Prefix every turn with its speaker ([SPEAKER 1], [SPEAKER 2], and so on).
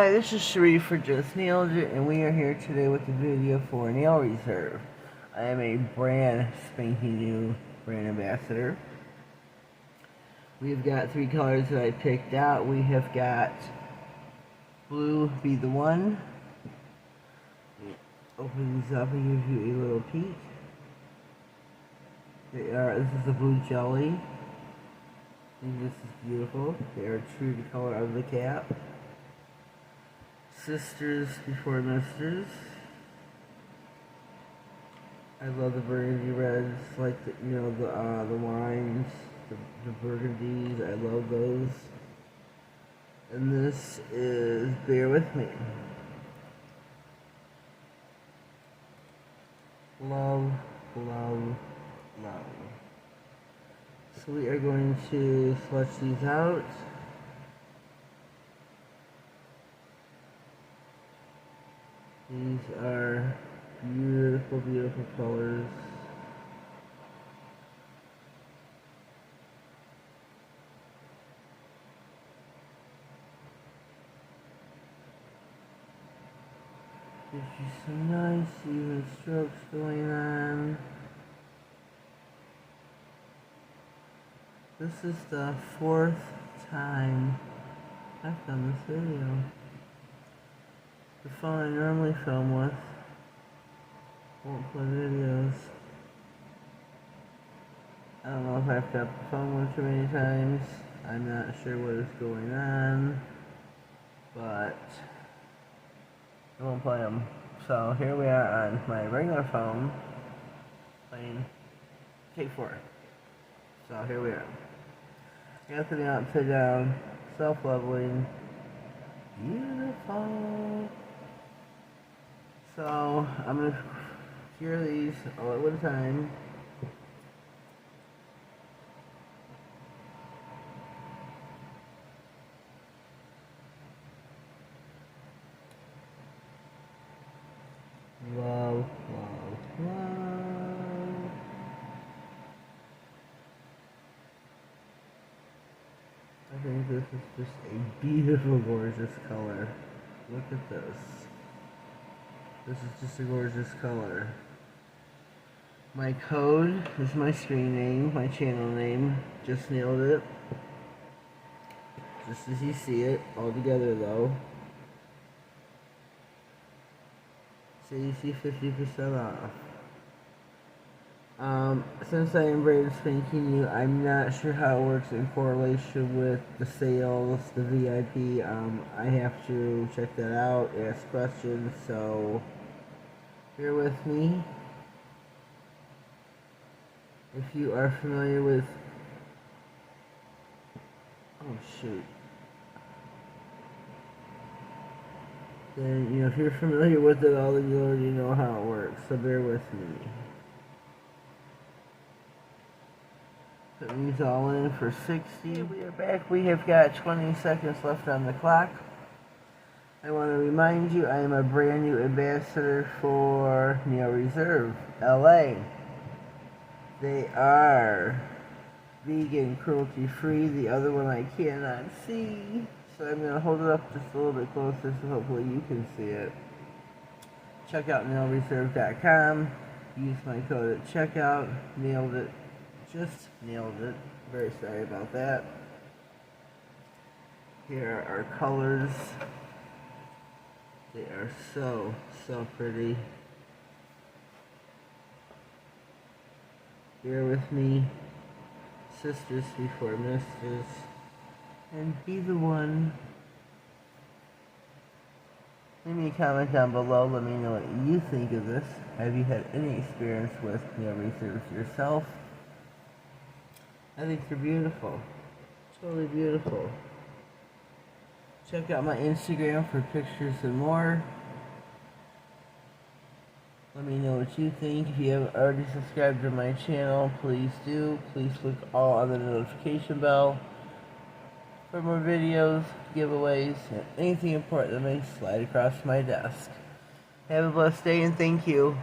[SPEAKER 1] Hi, this is Sharif for Just.nailedit, and we are here today with a video for Nail Reserve. I am a brand spanking new brand ambassador. We've got 3 colors that I picked out. We have got blue, be the one. Open these up and give you a little peek. This is the blue jelly. And this is beautiful. They are true to the color of the cap. Sisters before misters. I love the burgundy reds, like the wines, the burgundies. I love those. And this is Bear With Me. Love, love, love. So we are going to swatch these out. These are beautiful, beautiful colors. Gives you some nice even strokes going on. This is the 4th time I've done this video. The phone I normally film with won't play videos. I don't know if I've got the phone one too many times. I'm not sure what is going on, but it won't play them. So here we are on my regular phone playing Take 4. So here we are. Got the upside down, self-leveling, beautiful. So I'm gonna cure these all at one time. Love, love, love. I think this is just a beautiful, gorgeous color. Look at this. This is just a gorgeous color. My code is my screen name, my channel name, Just.nailedit. Just as you see it, all together though. So you see 50% off. Since I am brand spanking new, I'm not sure how it works in correlation with the sales, the VIP. I have to check that out, ask questions, so bear with me. If you are familiar with, oh shoot, then if you're familiar with it all, then you already know how it works, so bear with me. Put these all in for 60. We are back. We have got 20 seconds left on the clock. I want to remind you, I am a brand new ambassador for Nail Reserve, LA. They are vegan, cruelty-free. The other one I cannot see, so I'm going to hold it up just a little bit closer so hopefully you can see it. Check out nailreserve.com. Use my code at checkout. Nailed it. Just nailed it. Very sorry about that. Here are our colors. They are so, so pretty. Bear with me. Sisters before misters. And be the one. Leave me a comment down below. Let me know what you think of this. Have you had any experience with Nail Reserve yourself? I think they're beautiful. Totally beautiful. Check out my Instagram for pictures and more. Let me know what you think. If you haven't already subscribed to my channel, please do. Please click all on the notification bell for more videos, giveaways, and anything important that may slide across my desk. Have a blessed day and thank you.